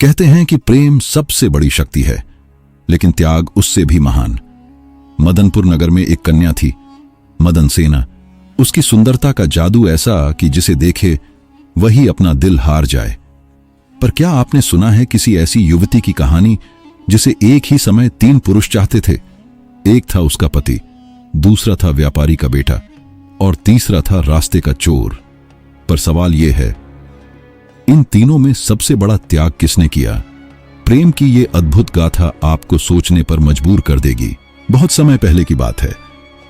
कहते हैं कि प्रेम सबसे बड़ी शक्ति है, लेकिन त्याग उससे भी महान। मदनपुर नगर में एक कन्या थी, मदन सेना। उसकी सुंदरता का जादू ऐसा कि जिसे देखे वही अपना दिल हार जाए। पर क्या आपने सुना है किसी ऐसी युवती की कहानी जिसे एक ही समय 3 पुरुष चाहते थे? एक था उसका पति, दूसरा था व्यापारी का बेटा और तीसरा था रास्ते का चोर। पर सवाल यह है, इन तीनों में सबसे बड़ा त्याग किसने किया? प्रेम की ये अद्भुत गाथा आपको सोचने पर मजबूर कर देगी। बहुत समय पहले की बात है।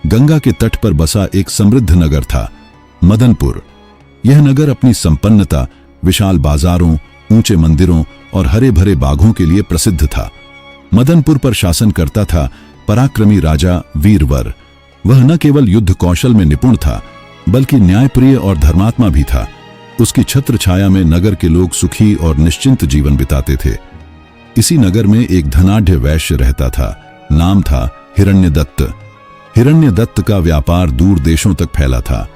गंगा के तट पर बसा एक समृद्ध नगर था, मदनपुर। यह नगर अपनी संपन्नता, विशाल बाजारों, ऊंचे मंदिरों और हरे भरे बागों के लिए प्रसिद्ध था। मदनपुर पर शासन करता था पराक्रमी राजा वीरवर। वह न केवल युद्ध कौशल में निपुण था, बल्कि न्यायप्रिय और धर्मात्मा भी था। उसकी छत्र छाया में नगर के लोग सुखी और निश्चिंत जीवन बिताते थे। इसी नगर में एक धनाढ्य वैश्य रहता था, नाम था हिरण्यदत्त। हिरण्यदत्त का व्यापार दूर देशों तक फैला था।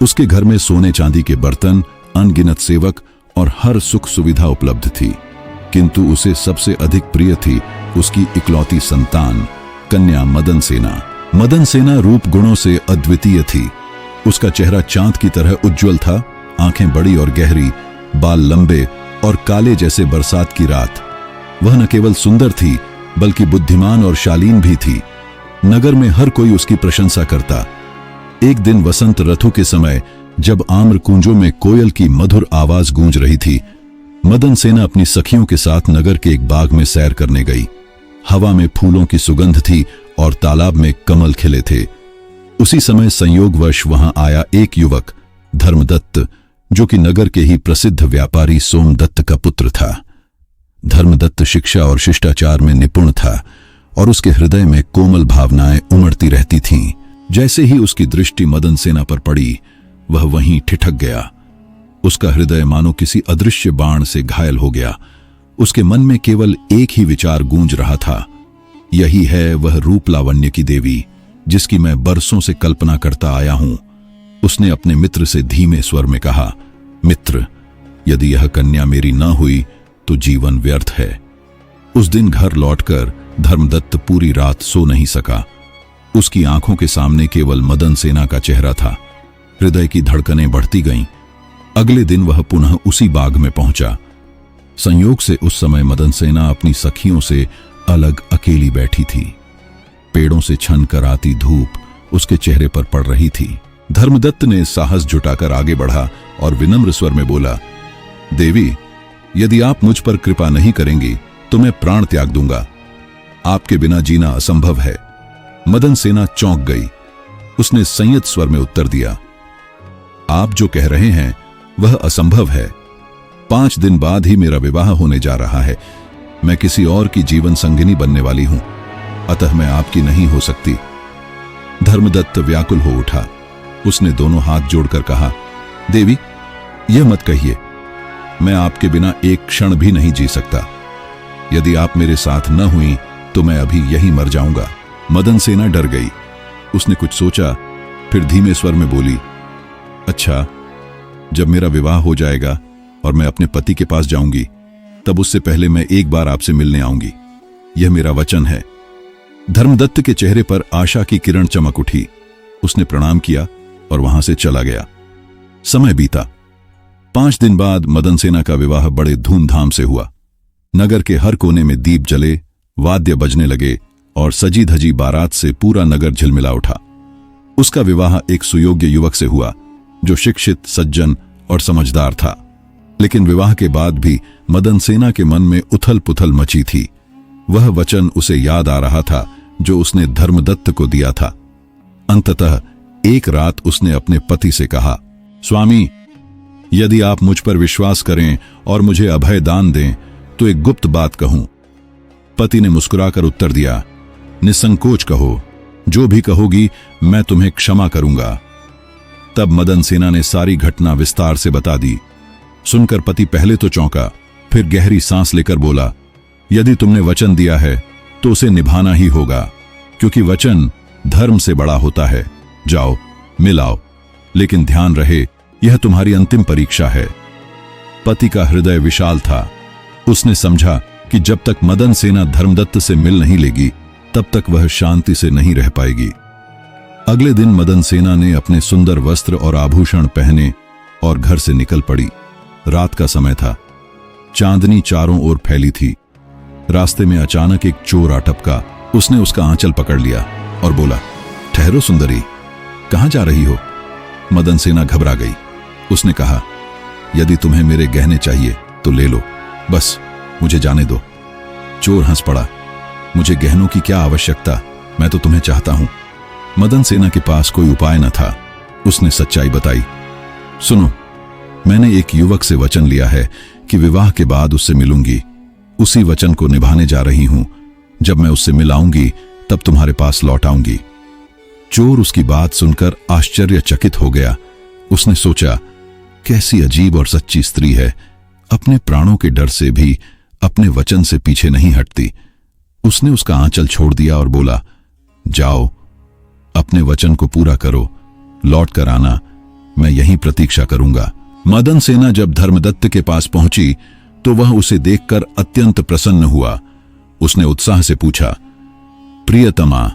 उसके घर में सोने चांदी के बर्तन, अनगिनत सेवक और हर सुख सुविधा उपलब्ध थी। किंतु उसे सबसे अधिक प्रिय थी उसकी इकलौती संतान, कन्या मदन सेना। मदन सेना रूप गुणों से अद्वितीय थी। उसका चेहरा चांद की तरह उज्जवल था, आंखें बड़ी और गहरी, बाल लंबे और काले जैसे बरसात की रात। वह न केवल सुंदर थी, बल्कि बुद्धिमान और शालीन भी थी। नगर में हर कोई उसकी प्रशंसा करता। एक दिन वसंत ऋतु के समय, जब आम्र कुंजों में कोयल की मधुर आवाज गूंज रही थी, मदन सेना अपनी सखियों के साथ नगर के एक बाग में सैर करने गई। हवा में फूलों की सुगंध थी और तालाब में कमल खिले थे। उसी समय संयोगवश वहां आया एक युवक, धर्मदत्त, जो कि नगर के ही प्रसिद्ध व्यापारी सोमदत्त का पुत्र था। धर्मदत्त शिक्षा और शिष्टाचार में निपुण था और उसके हृदय में कोमल भावनाएं उमड़ती रहती थीं। जैसे ही उसकी दृष्टि मदन सेना पर पड़ी, वह वहीं ठिठक गया। उसका हृदय मानो किसी अदृश्य बाण से घायल हो गया। उसके मन में केवल एक ही विचार गूंज रहा था, यही है वह रूप लावण्य की देवी जिसकी मैं बरसों से कल्पना करता आया हूं। उसने अपने मित्र से धीमे स्वर में कहा, मित्र, यदि यह कन्या मेरी न हुई तो जीवन व्यर्थ है। उस दिन घर लौटकर धर्मदत्त पूरी रात सो नहीं सका। उसकी आंखों के सामने केवल मदन सेना का चेहरा था। हृदय की धड़कनें बढ़ती गईं। अगले दिन वह पुनः उसी बाग में पहुंचा। संयोग से उस समय मदन सेना अपनी सखियों से अलग अकेली बैठी थी। पेड़ों से छन कर आती धूप उसके चेहरे पर पड़ रही थी। धर्मदत्त ने साहस जुटाकर आगे बढ़ा और विनम्र स्वर में बोला, देवी, यदि आप मुझ पर कृपा नहीं करेंगी तो मैं प्राण त्याग दूंगा। आपके बिना जीना असंभव है। मदन सेना चौंक गई। उसने संयत स्वर में उत्तर दिया, आप जो कह रहे हैं वह असंभव है। 5 दिन बाद ही मेरा विवाह होने जा रहा है। मैं किसी और की जीवन संगिनी बनने वाली हूं, अतः मैं आपकी नहीं हो सकती। धर्मदत्त व्याकुल हो उठा। उसने दोनों हाथ जोड़कर कहा, देवी, यह मत कहिए। मैं आपके बिना एक क्षण भी नहीं जी सकता। यदि आप मेरे साथ न हुई तो मैं अभी यहीं मर जाऊंगा। मदन सेना डर गई। उसने कुछ सोचा, फिर धीमे स्वर में बोली, अच्छा, जब मेरा विवाह हो जाएगा और मैं अपने पति के पास जाऊंगी, तब उससे पहले मैं एक बार आपसे मिलने आऊंगी। यह मेरा वचन है। धर्मदत्त के चेहरे पर आशा की किरण चमक उठी। उसने प्रणाम किया और वहां से चला गया। समय बीता। 5 दिन बाद मदन सेना का विवाह बड़े धूमधाम से हुआ। नगर के हर कोने में दीप जले, वाद्य बजने लगे और सजी धजी बारात से पूरा नगर झिलमिला उठा। उसका विवाह एक सुयोग्य युवक से हुआ जो शिक्षित, सज्जन और समझदार था। लेकिन विवाह के बाद भी मदन सेना के मन में उथल पुथल मची थी। वह वचन उसे याद आ रहा था जो उसने धर्मदत्त को दिया था। अंततः एक रात उसने अपने पति से कहा, स्वामी, यदि आप मुझ पर विश्वास करें और मुझे अभय दान दें तो एक गुप्त बात कहूं। पति ने मुस्कुराकर उत्तर दिया, निसंकोच कहो, जो भी कहोगी मैं तुम्हें क्षमा करूंगा। तब मदन सेना ने सारी घटना विस्तार से बता दी। सुनकर पति पहले तो चौंका, फिर गहरी सांस लेकर बोला, यदि तुमने वचन दिया है तो उसे निभाना ही होगा, क्योंकि वचन धर्म से बड़ा होता है। जाओ, मिलाओ, लेकिन ध्यान रहे यह तुम्हारी अंतिम परीक्षा है। पति का हृदय विशाल था। उसने समझा कि जब तक मदन सेना धर्मदत्त से मिल नहीं लेगी तब तक वह शांति से नहीं रह पाएगी। अगले दिन मदन सेना ने अपने सुंदर वस्त्र और आभूषण पहने और घर से निकल पड़ी। रात का समय था, चांदनी चारों ओर फैली थी। रास्ते में अचानक एक चोर आ टपका। उसने उसका आंचल पकड़ लिया और बोला, ठहरो सुंदरी, कहां जा रही हो? मदन सेना घबरा गई। उसने कहा, यदि तुम्हें मेरे गहने चाहिए तो ले लो, बस मुझे जाने दो। चोर हंस पड़ा, मुझे गहनों की क्या आवश्यकता, मैं तो तुम्हें चाहता हूं। मदन सेना के पास कोई उपाय न था। उसने सच्चाई बताई, सुनो, मैंने एक युवक से वचन लिया है कि विवाह के बाद उससे मिलूंगी। उसी वचन को निभाने जा रही हूं। जब मैं उससे मिलाऊंगी तब तुम्हारे पास लौट आऊंगी। चोर उसकी बात सुनकर आश्चर्यचकित हो गया। उसने सोचा, कैसी अजीब और सच्ची स्त्री है, अपने प्राणों के डर से भी अपने वचन से पीछे नहीं हटती। उसने उसका आंचल छोड़ दिया और बोला, जाओ, अपने वचन को पूरा करो, लौट कर आना, मैं यहीं प्रतीक्षा करूंगा। मदन सेना जब धर्मदत्त के पास पहुंची तो वह उसे देखकर अत्यंत प्रसन्न हुआ। उसने उत्साह से पूछा, प्रियतमा,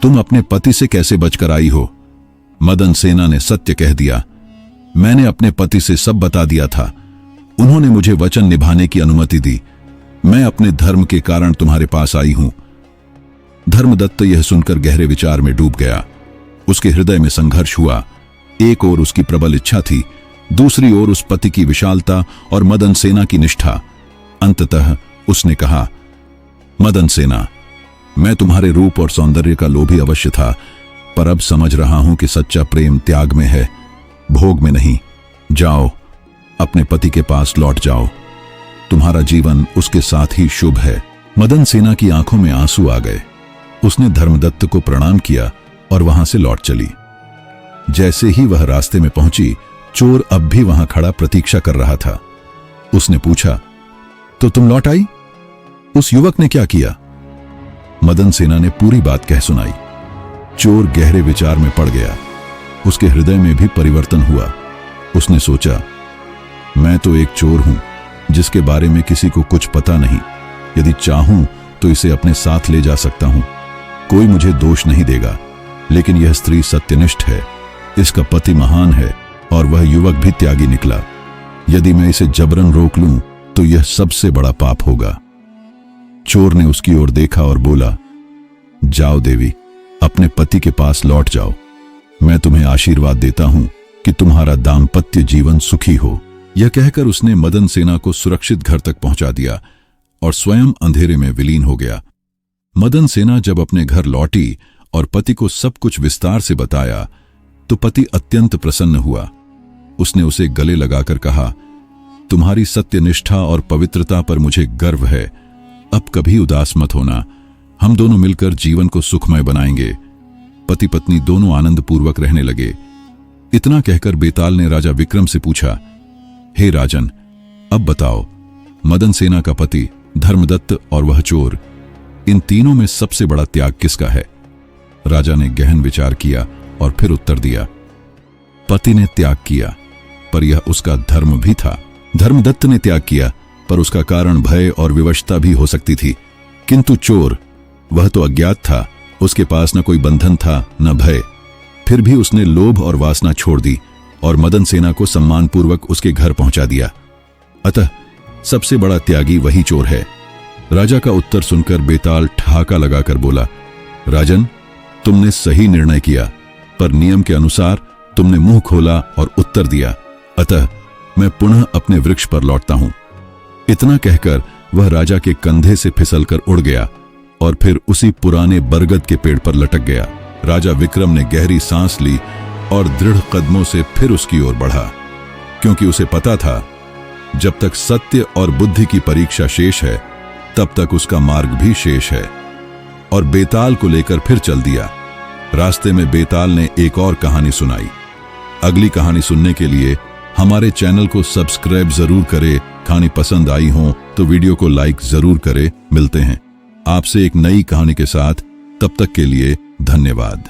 तुम अपने पति से कैसे बचकर आई हो? मदन सेना ने सत्य कह दिया, मैंने अपने पति से सब बता दिया था। उन्होंने मुझे वचन निभाने की अनुमति दी। मैं अपने धर्म के कारण तुम्हारे पास आई हूं। धर्मदत्त यह सुनकर गहरे विचार में डूब गया। उसके हृदय में संघर्ष हुआ। एक ओर उसकी प्रबल इच्छा थी, दूसरी ओर उस पति की विशालता और मदन सेना की निष्ठा। अंततः उसने कहा, मदन सेना, मैं तुम्हारे रूप और सौंदर्य का लोभी अवश्य था, पर अब समझ रहा हूं कि सच्चा प्रेम त्याग में है, भोग में नहीं। जाओ, अपने पति के पास लौट जाओ, तुम्हारा जीवन उसके साथ ही शुभ है। मदन सेना की आंखों में आंसू आ गए। उसने धर्मदत्त को प्रणाम किया और वहां से लौट चली। जैसे ही वह रास्ते में पहुंची, चोर अब भी वहां खड़ा प्रतीक्षा कर रहा था। उसने पूछा, तो तुम लौट आई? उस युवक ने क्या किया? मदन सेना ने पूरी बात कह सुनाई। चोर गहरे विचार में पड़ गया। उसके हृदय में भी परिवर्तन हुआ। उसने सोचा, मैं तो एक चोर हूं जिसके बारे में किसी को कुछ पता नहीं। यदि चाहूं तो इसे अपने साथ ले जा सकता हूं, कोई मुझे दोष नहीं देगा। लेकिन यह स्त्री सत्यनिष्ठ है, इसका पति महान है और वह युवक भी त्यागी निकला। यदि मैं इसे जबरन रोक लूं तो यह सबसे बड़ा पाप होगा। चोर ने उसकी ओर देखा और बोला, जाओ देवी, अपने पति के पास लौट जाओ। मैं तुम्हें आशीर्वाद देता हूं कि तुम्हारा दाम्पत्य जीवन सुखी हो। यह कहकर उसने मदन सेना को सुरक्षित घर तक पहुंचा दिया और स्वयं अंधेरे में विलीन हो गया। मदन सेना जब अपने घर लौटी और पति को सब कुछ विस्तार से बताया तो पति अत्यंत प्रसन्न हुआ। उसने उसे गले लगाकर कहा, तुम्हारी सत्यनिष्ठा और पवित्रता पर मुझे गर्व है। अब कभी उदास मत होना, हम दोनों मिलकर जीवन को सुखमय बनाएंगे। पति पत्नी दोनों आनंदपूर्वक रहने लगे। इतना कहकर बेताल ने राजा विक्रम से पूछा, हे राजन, अब बताओ, मदन सेना का पति धर्मदत्त और वह चोर, इन तीनों में सबसे बड़ा त्याग किसका है? राजा ने गहन विचार किया और फिर उत्तर दिया, पति ने त्याग किया, पर यह उसका धर्म भी था। धर्मदत्त ने त्याग किया, पर उसका कारण भय और विवशता भी हो सकती थी। किंतु चोर, वह तो अज्ञात था, उसके पास न कोई बंधन था न भय। फिर भी उसने लोभ और वासना छोड़ दी और मदन सेना को सम्मानपूर्वक उसके घर पहुंचा दिया। अतः सबसे बड़ा त्यागी वही चोर है। राजा का उत्तर सुनकर बेताल ठहाका लगाकर बोला, राजन, तुमने सही निर्णय किया, पर नियम के अनुसार तुमने मुंह खोला और उत्तर दिया, अतः मैं पुनः अपने वृक्ष पर लौटता हूं। इतना कहकर वह राजा के कंधे से फिसलकर उड़ गया और फिर उसी पुराने बरगद के पेड़ पर लटक गया। राजा विक्रम ने गहरी सांस ली और दृढ़ कदमों से फिर उसकी ओर बढ़ा, क्योंकि उसे पता था जब तक सत्य और बुद्धि की परीक्षा शेष है तब तक उसका मार्ग भी शेष है। और बेताल को लेकर फिर चल दिया। रास्ते में बेताल ने एक और कहानी सुनाई। अगली कहानी सुनने के लिए हमारे चैनल को सब्सक्राइब जरूर करें। कहानी पसंद आई हो तो वीडियो को लाइक जरूर करें। मिलते हैं आपसे एक नई कहानी के साथ, तब तक के लिए धन्यवाद।